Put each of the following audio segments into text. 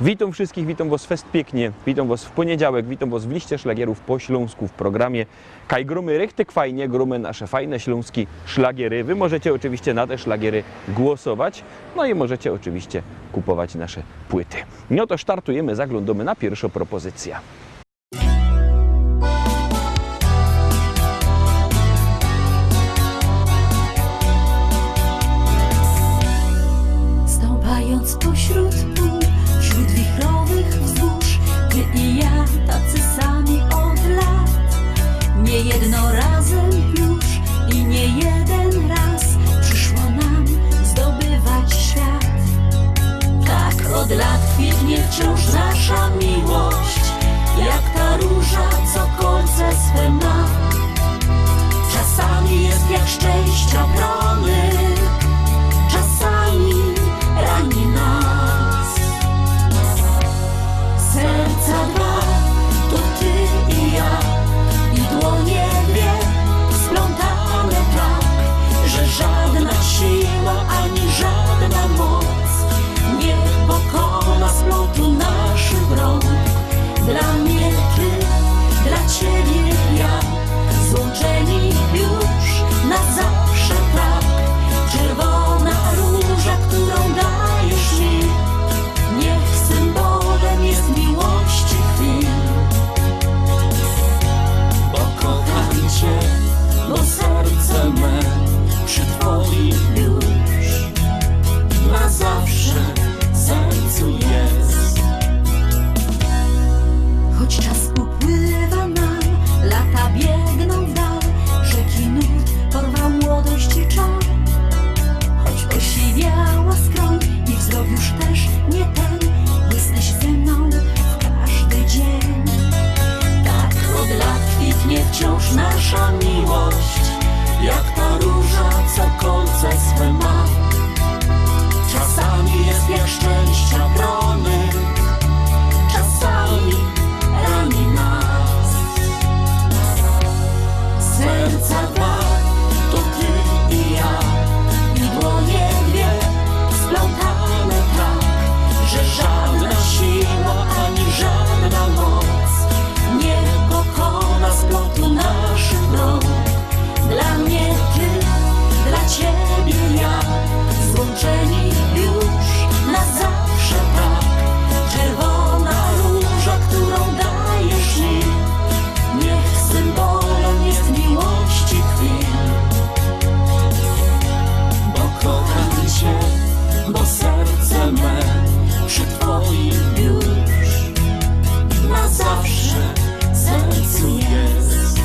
Witam wszystkich, witam was fest pięknie, witam was w poniedziałek, witam was w liście szlagierów po śląsku w programie Kaj gromy richtig fajnie, gromy nasze fajne śląskie szlagiery. Wy możecie oczywiście na te szlagiery głosować, no i możecie oczywiście kupować nasze płyty. No to startujemy, zaglądamy na pierwszą propozycję. Stąpając pośród pól, wśród wichrowych wzgórz, ty i ja tacy sami od lat. Nie jedno razem już i nie jeden raz przyszło nam zdobywać świat. Tak od lat kwitnie wciąż nasza miłość, jak ta róża, co kolce swe ma. Czasami jest jak szczęścia promyk, czasami rani nas. Serca dwa to ty i ja, i dłonie dwie splątane tak, że żadna siła ani żadna moc nie pokona splotu naszych rąk. Dla mnie ty, dla ciebie ja, złączeni już na zawsze tak. Czerwona róża, którą dajesz mi, niech symbolem jest miłości chwil. Bo kocham cię, bo serce me przy twoim już na zawsze w sercu jest. Choć czas upływa nam, lata biegną w dal, rzeki nut porwał młodość i czar. Choć osiwiała skroń i wzrok już też nie ten, jesteś ze mną w każdy dzień. Tak od lat kwitnie wciąż nasza miłość, jak ta róża, co kolce swe ma. Czasami jest jak szczęścia promyk, czasami rani nas. Serca dwa to ty i ja, i dłonie dwie splątane tak, że żadna siła ani żadna moc nie pokona splotu naszych rąk. Dla mnie ty, dla ciebie ja, złączeni już na zawsze tak. Czerwona róża, którą dajesz mi, niech symbolem jest miłości chwil. Bo kocham cię, bo serce me przy twoim już na zawsze w sercu jest.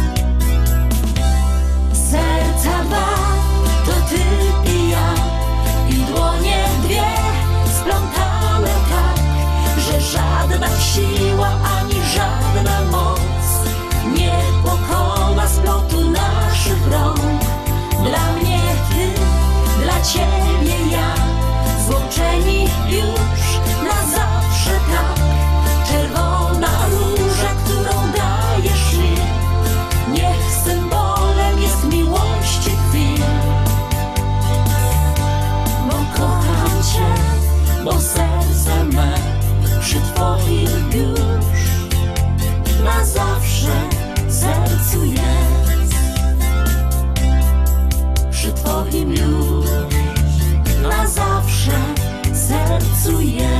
Serca dwa to ty i ja, i dłonie dwie splątane tak, że żadna siła ani żadna moc nie pokona splotu naszych rąk. Dla mnie ty, dla ciebie ja, złączeni już na zawsze tak. Czerwona róża, którą dajesz mi, niech symbolem jest miłości chwil. Bo kocham cię, bo serce me przy twoim już na zawsze w sercu jest. Przy twoim już na zawsze w sercu jest.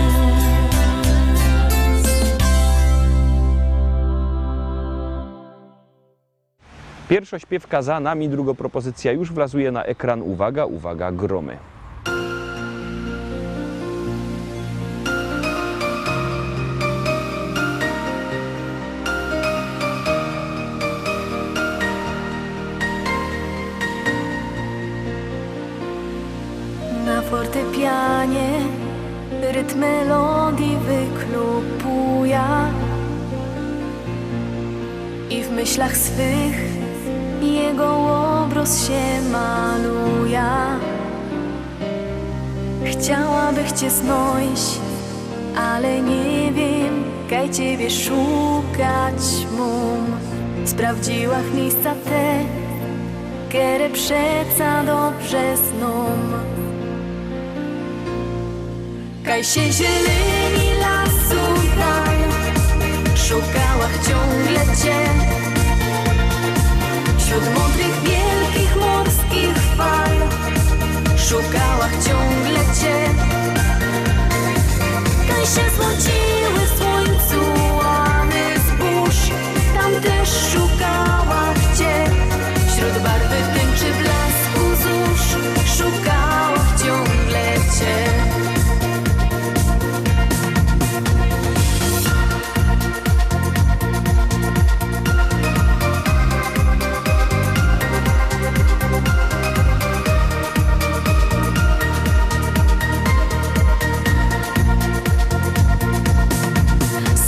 Pierwsza śpiewka za nami, druga propozycja już wlazuje na ekran. Uwaga, uwaga, gromy. Na fortepianie rytm melodii wyklupuja i w myślach swych jego obraz się maluje. Chciałabych cię znać, ale nie wiem, kaj ciebie szukać mum. Sprawdziłach miejsca te, które przeca dobrze znom. Kaj się zieleni lasu dal, szukałach ciągle Cię. Wśród mądrych, wielkich morskich fal, szukałach ciągle Cię. Kaj się złociły w słońcu łany zbóż, tam też szukałach Cię. Wśród barwy tęczy blasku zórz, szukałach ciągle Cię.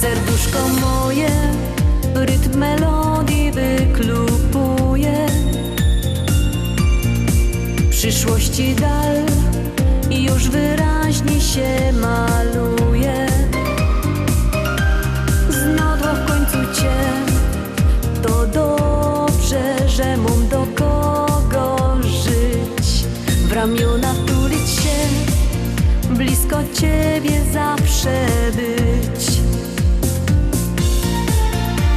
Serduszko moje rytm melodii wyklupuje. Przyszłości dal już wyraźnie się maluje. Znodła w końcu Cię, to dobrze, że mam do kogo żyć. W ramiona tulić się, blisko Ciebie zawsze być.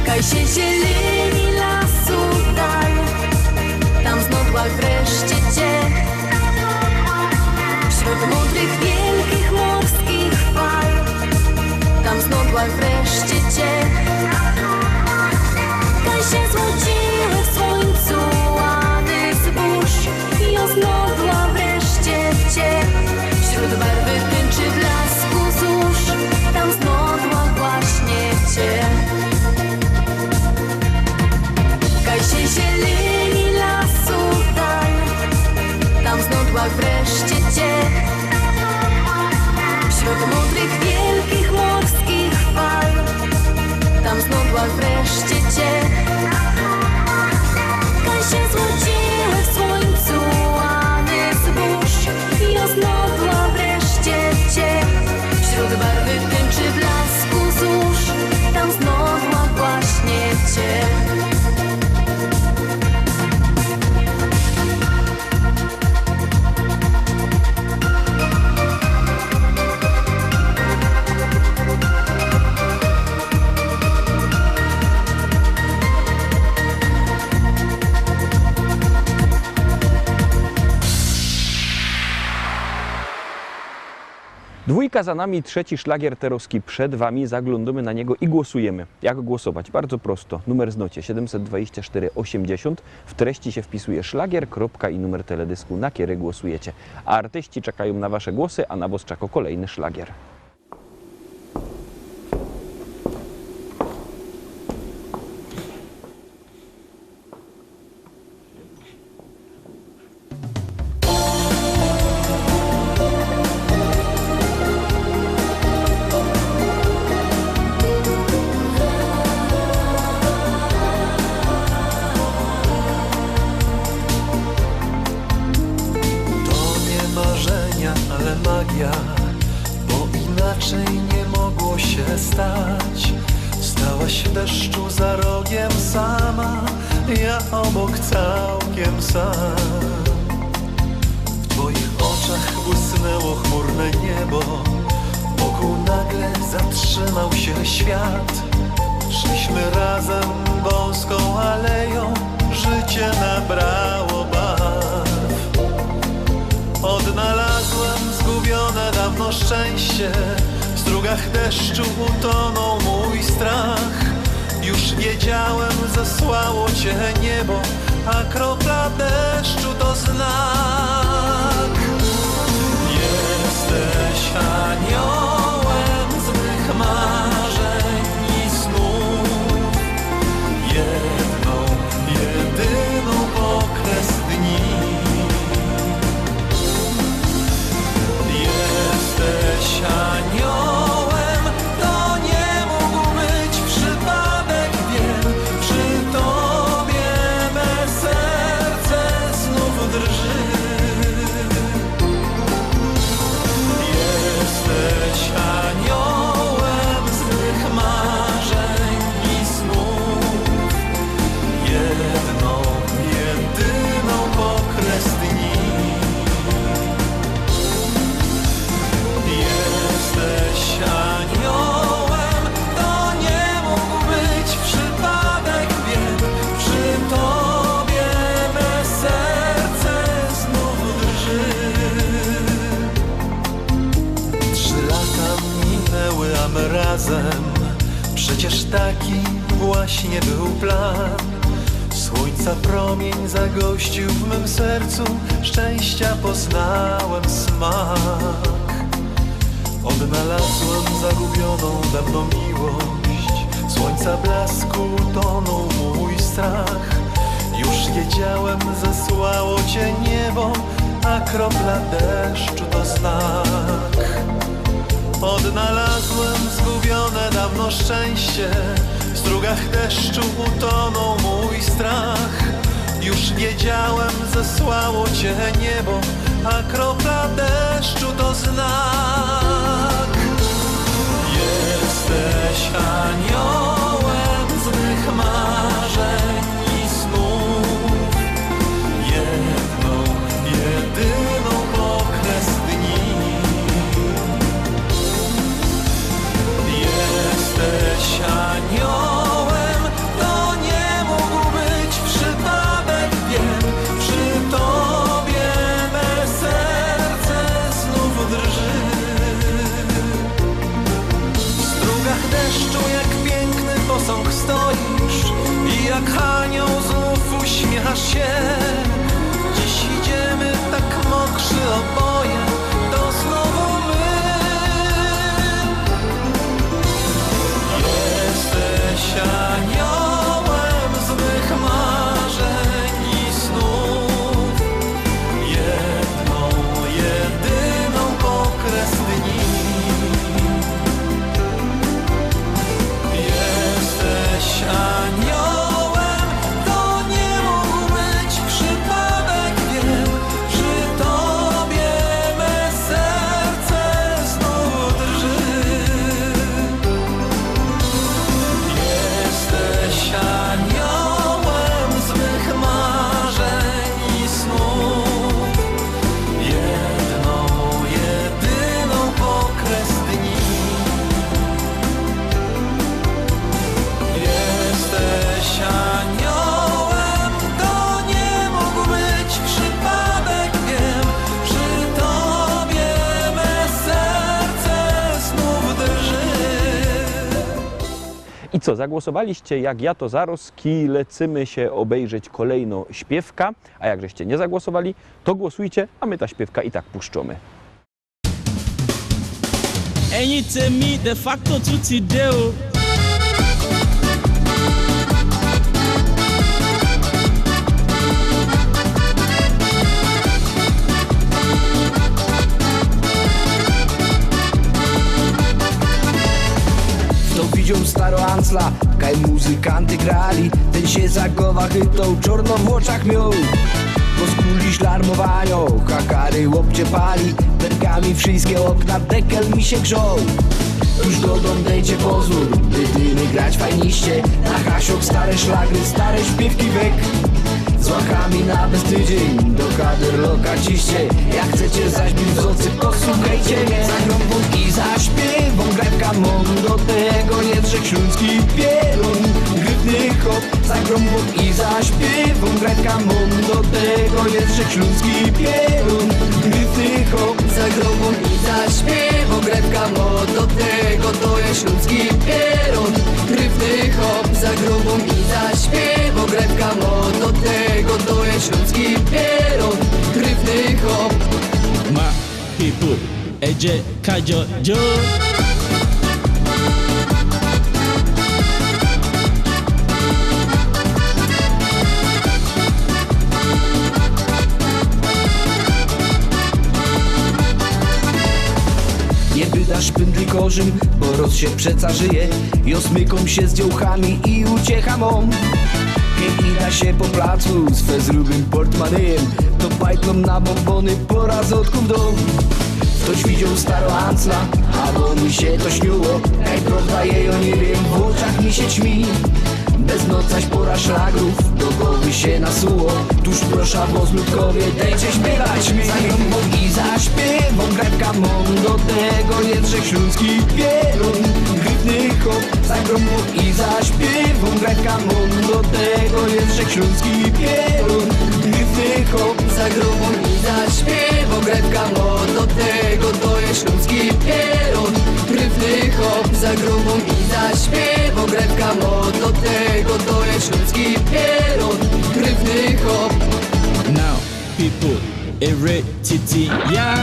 Kaj się zieleni lasu dal, tam znodłach wreszcie Cię. Wśród mądrych, wielkich morskich fal, tam znodłach wreszcie Cię. Kaj się złociły w słońcu łany zbóż, i oznodła wreszcie Cię. Wśród barwy tęczy blasku zórz, tam znodła właśnie Cię. Kaj się zieleni lasu dal, tam znodłach wreszcie Cię. Wśród mądrych, wielkich morskich fal, tam znodłach wreszcie Cię. Kaj się złociły w słońcu łany zbóż, i oznodła wreszcie Cię. Wśród barwy tęczy blasku zórz, tam znodła właśnie Cię. Dwójka za nami, trzeci szlagier terowski przed Wami. Zaglądamy na niego i głosujemy. Jak głosować? Bardzo prosto. Numer znocie 724 80. W treści się wpisuje szlagier, kropka i numer teledysku, na który głosujecie. A artyści czekają na Wasze głosy, a na was czeka kolejny szlagier. Bo inaczej nie mogło się stać. Stałaś w deszczu za rogiem sama, ja obok całkiem sam. W twoich oczach błysnęło chmurne niebo, wokół nagle zatrzymał się świat. Szliśmy razem wąską aleją, życie nabrało barw. Odnalazłem zgubione dawno szczęście, w strugach deszczu utonął mój strach. Już wiedziałem, zesłało Cię niebo, a kropla deszczu to znak. Jesteś aniołem z mych marzeń i snów, jedną, jedyną okres dni. Jesteś aniołem, to nie mógł być przypadek, wiem, przy Tobie me serce znów drży. Jesteś nie był plan. Słońca promień zagościł w mym sercu, szczęścia poznałem smak. Odnalazłem zagubioną dawno miłość, słońca blasku tonął mój strach. Już wiedziałem, zesłało cię niebo, a kropla deszczu to znak. Odnalazłem zgubione dawno szczęście, w strugach deszczu utonął mój strach. Już wiedziałem, zesłało cię niebo, a kropla deszczu to znak. Jesteś aniołem z mych marzeń i snów, jedną, jedyną okres dni. Jesteś aniołem, to nie mógł być przypadek, wiem. Przy tobie me serce znów drży. W strugach deszczu jak piękny posąg stoisz i jak anioł znów uśmiechasz się. Dziś idziemy tak mokrzy oboje, to znowu my. Jesteś aniołem z mych marzeń i snów, jedną, jedyną okres dni. Jesteś aniołem, to nie mógł być przypadek, wiem. Przy tobie me serce znów drży. Jesteś aniołem z mych marzeń i snów, jedną, jedyną okres dni. Jesteś aniołem, to nie mógł być przypadek, wiem. Przy tobie me serce znów drży. I co, zagłosowaliście jak ja, to Zaroski, lecimy się obejrzeć kolejno śpiewka, a jak żeście nie zagłosowali, to głosujcie, a my ta śpiewka i tak puszczamy. ẹ̀yin tèmi de facto tún ti dé o. Kto widział staro Ansla, kaj muzykanty grali, ten się zagowa chytą, czorno w oczach miał. Po skuli szlarmowanio, hakary łopcie pali, perkami wszystkie okna, dekel mi się grzał. Tuż do dom dejcie pozór, by dymy grać fajniście, na hasiok stare szlagry, stare śpiewki wek. Z łachami na bez tydzień, do kader lokaciście, jak chcecie zaś bluzocy, posłuchajcie mnie. Zagram wam i zaśpiewą, grajka mą, do tego nie drzek śląski pierun, gryfny hop. Zagram wam i zaśpiewą, grajka mą, do tego nie drzek śląski pierun, gryfny hop. Zagram wam i zaśpiewą, grajka mą, do tego to jest śląski pierun, gryfny hop. Zagram wam i zaśpiewą, grajka mą, do tego to jest śląski pierun, gryfny hop. My people, ẹ jẹ́ ká jọ jó. Nie wydasz pędli korzym, bo roz się przeca żyje, i osmyką się z dziołchami i uciecha mą. Kiedy ida się po placu z fezrubym portmanejem, to bajtlą na bombony po razotku w dom. Ktoś widział staro Ansla, albo mi się to śniło, kaj prawda jej o nie wiem, w oczach mi się ćmi. Bez nocaś pora szlagrów, do głowy się nasuło, tuż proszę wozludkowie, dejcie śpiewać mi. Zagram wam i zaśpiewam, grajka mą, do tego nie drzek śląski pierun, gryfny hop. Zagram wam i zaśpiewam, grajka mą, do tego nie drzek śląski pierun, gryfny hop. Zagram wam i zaśpiewam, grajka mą, do tego to jest śląski pierun, gryfny hop. Zagram wam i zaśpiewam, grajka mą, do tego people, erytity, yeah.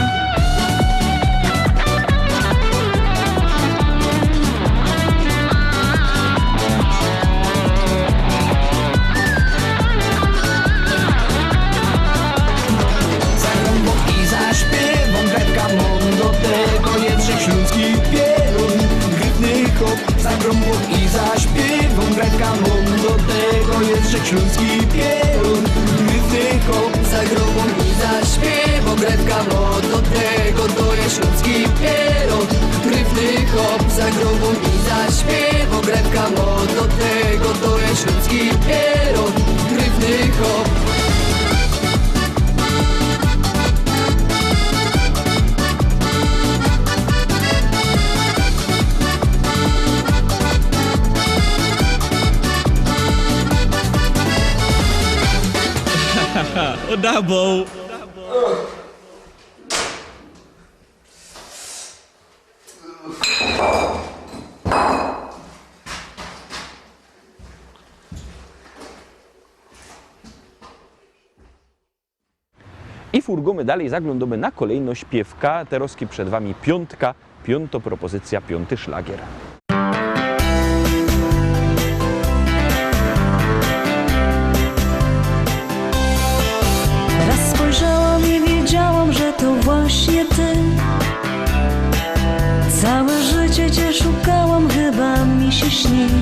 Zagrą i zaśpiewą gretka mą, do tego Jędrzej Śląski pierun, gryfny hop. Zagrą i zaśpiewą gretka mą, do tego Jędrzej Śląski pierun, gryfny hop. Za grobą i zaśpiewo gretka mo, do tego to jest śląski pieron, gryfny hop. Za grobą i zaśpiewo gretka mo, do tego to jest śląski pieron, gryfny hop. O double. I furgomy dalej, zaglądamy na kolejną śpiewka. Teroski przed Wami piątka, piąta propozycja, piąty szlagier. Raz spojrzałam i wiedziałam, że to właśnie ty. Całe życie cię szukałam, chyba mi się śnisz.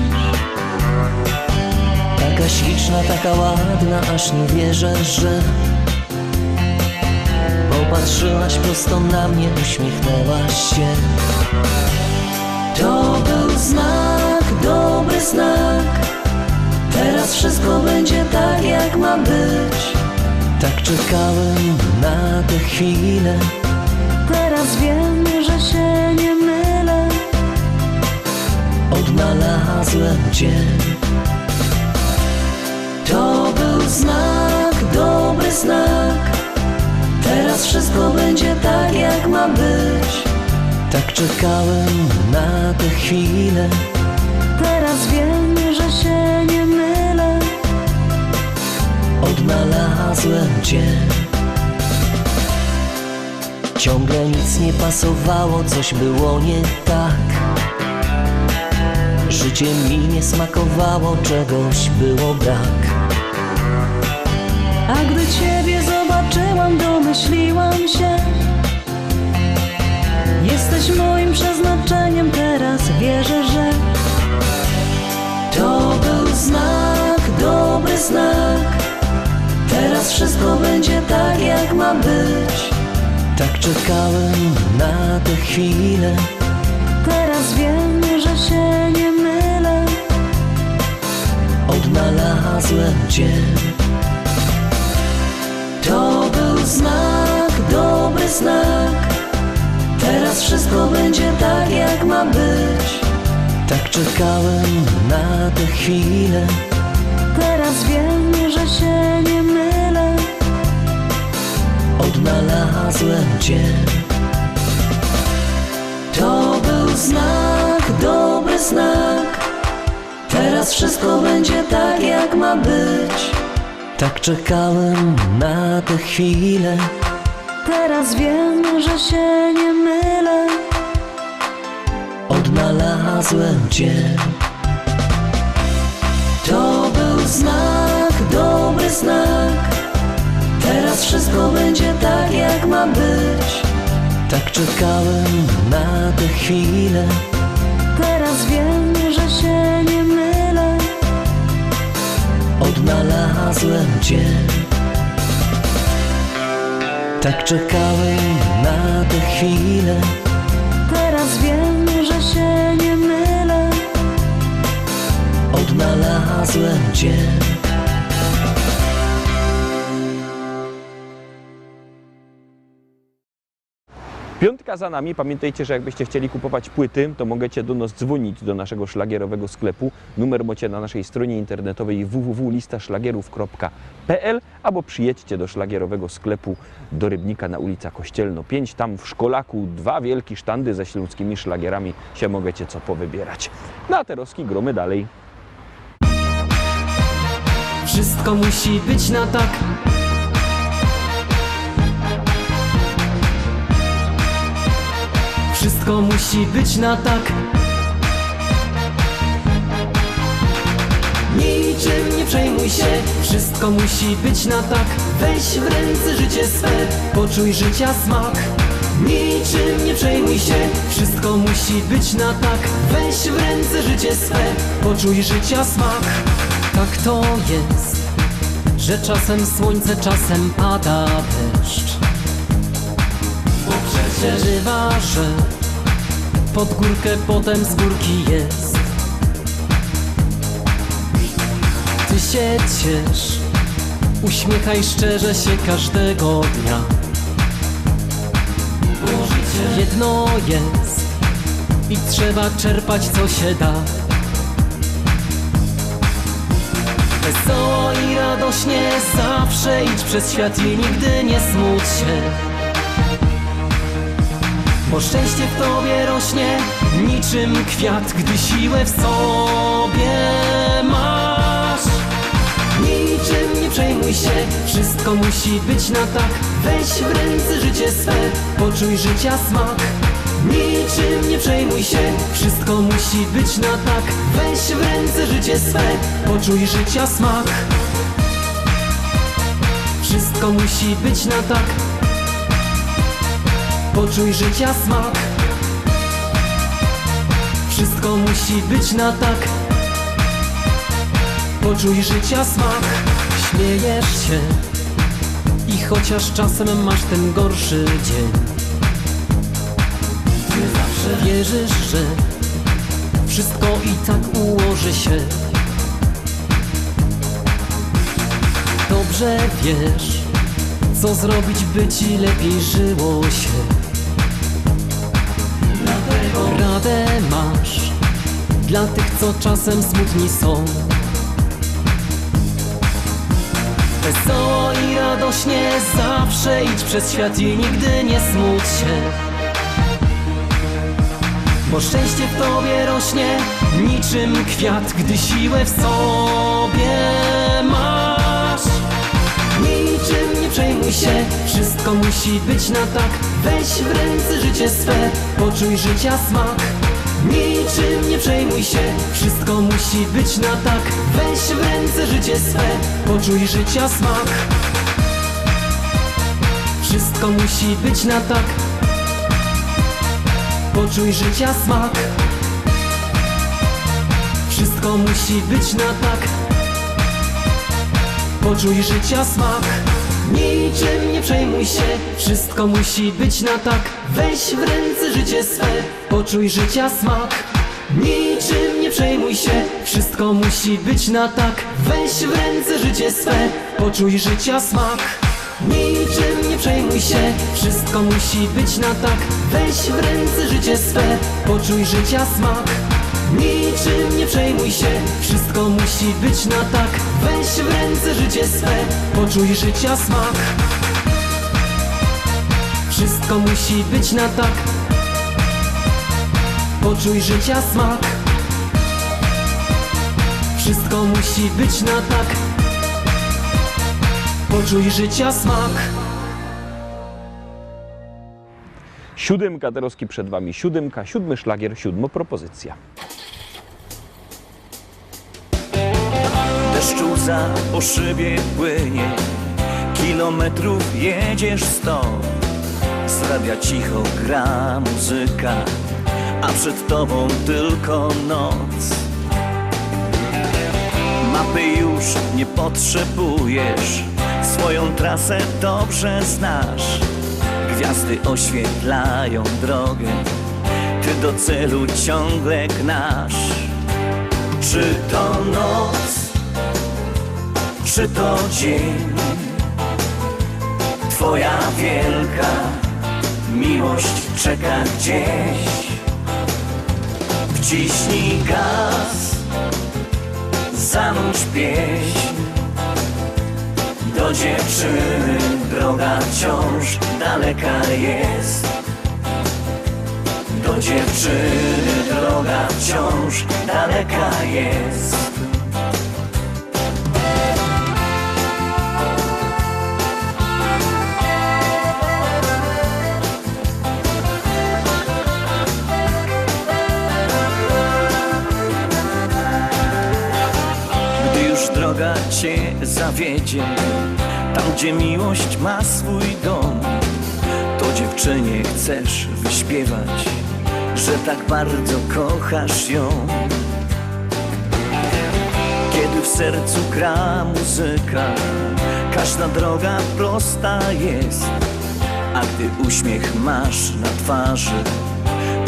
Taka śliczna, taka ładna, aż nie wierzę, że popatrzyłaś prosto na mnie, uśmiechnęłaś się. To był znak, dobry znak. Teraz wszystko będzie tak, jak ma być. Tak czekałem na tę chwilę. Teraz wiem, że się nie mylę. Odnalazłem cię. To był znak, dobry znak. Teraz wszystko będzie tak, jak ma być. Tak czekałem na tę chwilę. Teraz wiem, że się nie mylę. Odnalazłem cię. Ciągle nic nie pasowało, coś było nie tak. Życie mi nie smakowało, czegoś było brak. A gdy ciebie zobaczyłam, domyśliłam się. Jesteś moim przeznaczeniem, teraz wierzę, że to był znak, dobry znak. Teraz wszystko będzie tak, jak ma być. Tak czekałem na tę chwilę. Teraz wiem, że się nie mylę. Odnalazłem cię. To był znak, dobry znak. Teraz wszystko będzie tak, jak ma być. Tak czekałem na tę chwilę. Teraz wiem, że się nie mylę. Odnalazłem cię. To był znak, dobry znak. Teraz wszystko będzie tak, jak ma być. Tak czekałem na tę chwilę. Teraz wiem, że się nie mylę. Odnalazłem cię. To był znak, dobry znak. Teraz wszystko będzie tak, jak ma być. Tak czekałem na tę chwilę. Teraz wiem, że się nie mylę. Odnalazłem cię. Tak czekałem na tę chwilę. Teraz wiem, że się nie mylę. Odnalazłem cię. Piątka za nami. Pamiętajcie, że jakbyście chcieli kupować płyty, to możecie do nas dzwonić, do naszego szlagierowego sklepu. Numer macie na naszej stronie internetowej www.listaszlagierów.pl albo przyjedźcie do szlagierowego sklepu do Rybnika na ulica Kościelno 5. Tam w Szkolaku 2 wielkie sztandy ze śląskimi szlagierami się możecie co powybierać. Na Teroski gromy dalej. Wszystko musi być na tak. wszystko musi być na tak. Niczym nie przejmuj się, wszystko musi być na tak. Weź w ręce życie swe, poczuj życia smak. Niczym nie przejmuj się, wszystko musi być na tak. Weź w ręce życie swe, poczuj życia smak. Tak to jest, że czasem słońce, czasem pada deszcz. Bo przecież bywa, że pod górkę potem z górki jest. Ty się ciesz, uśmiechaj szczerze się każdego dnia. Bo życie jedno jest i trzeba czerpać co się da. Wesoło i radośnie zawsze idź przez świat i nigdy nie smuć się. Bo szczęście w tobie rośnie niczym kwiat, gdy siłę w sobie masz. Niczym nie przejmuj się, wszystko musi być na tak. Weź w ręce życie swe, poczuj życia smak. Niczym nie przejmuj się, wszystko musi być na tak. Weź w ręce życie swe, poczuj życia smak. Wszystko musi być na tak. Poczuj życia smak. Wszystko musi być na tak. Poczuj życia smak. Śmiejesz się i chociaż czasem masz ten gorszy dzień, ty zawsze wierzysz, że wszystko i tak ułoży się. Dobrze wiesz, co zrobić, by ci lepiej żyło się. Dlatego radę masz dla tych, co czasem smutni są. Wesoło i radośnie zawsze idź przez świat i nigdy nie smuć się. Bo szczęście w tobie rośnie niczym kwiat, gdy siłę w sobie masz. Niczym nie przejmuj się, wszystko musi być na tak. Weź w ręce życie swe, poczuj życia smak. Niczym nie przejmuj się, wszystko musi być na tak. Weź w ręce życie swe, poczuj życia smak. Wszystko musi być na tak. Poczuj życia smak. Wszystko musi być na tak. Poczuj życia smak. Niczym nie przejmuj się, wszystko musi być na tak. Weź w ręce życie swe, poczuj życia smak. Niczym nie przejmuj się, wszystko musi być na tak. Weź w ręce życie swe, poczuj życia smak. Niczym nie przejmuj się, wszystko musi być na tak. Weź w ręce życie swe, poczuj życia smak. Niczym nie przejmuj się, wszystko musi być na tak. Weź w ręce życie swe, poczuj życia smak. Wszystko musi być na tak. Poczuj życia smak. Wszystko musi być na tak. Poczuj życia smak. Siódemka, Teroski przed wami siódemka, siódmy szlagier, siódma propozycja. Deszcz łza po szybie płynie, kilometrów jedziesz 100. Z radia cicho gra muzyka, a przed tobą tylko noc. Mapy już nie potrzebujesz, swoją trasę dobrze znasz. Gwiazdy oświetlają drogę, ty do celu ciągle gnasz. Czy to noc, czy to dzień, twoja wielka miłość czeka gdzieś. Wciśnij gaz, zanurz pieśń. Do dziewczyny droga wciąż daleka jest. Do dziewczyny droga wciąż daleka jest. cię zawiedzie. Tam, gdzie miłość ma swój dom, to dziewczynie chcesz wyśpiewać, że tak bardzo kochasz ją. Kiedy w sercu gra muzyka, każda droga prosta jest, a gdy uśmiech masz na twarzy,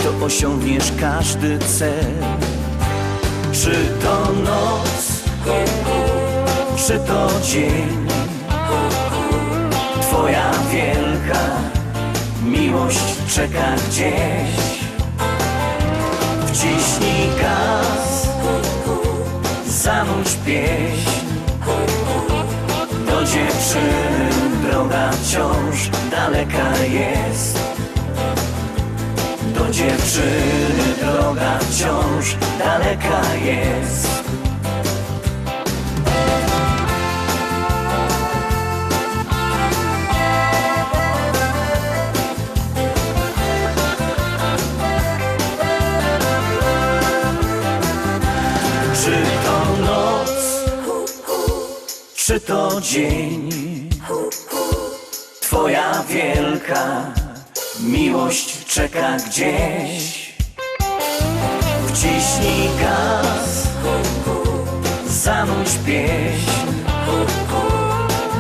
to osiągniesz każdy cel. Czy to noc, czy to dzień, twoja wielka miłość czeka gdzieś. Wciśnij gaz, zanurz pieśń, do dziewczyny droga wciąż daleka jest. Do dziewczyny droga wciąż daleka jest. Czy to noc, czy to dzień, twoja wielka miłość czeka gdzieś. Wciśnij gaz, zanurz pieśń,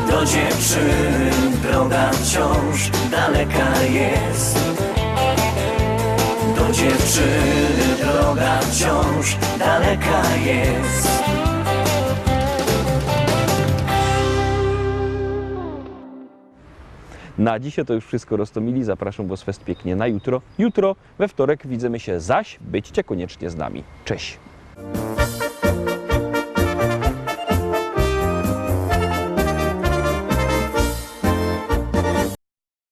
do dziewczyny droga wciąż daleka jest. Do dziewczyny droga wciąż daleka jest. Na dzisiaj to już wszystko, Rostomili. Zapraszam Was Fest pięknie na jutro. Jutro, we wtorek, widzimy się zaś. Byćcie koniecznie z nami. Cześć!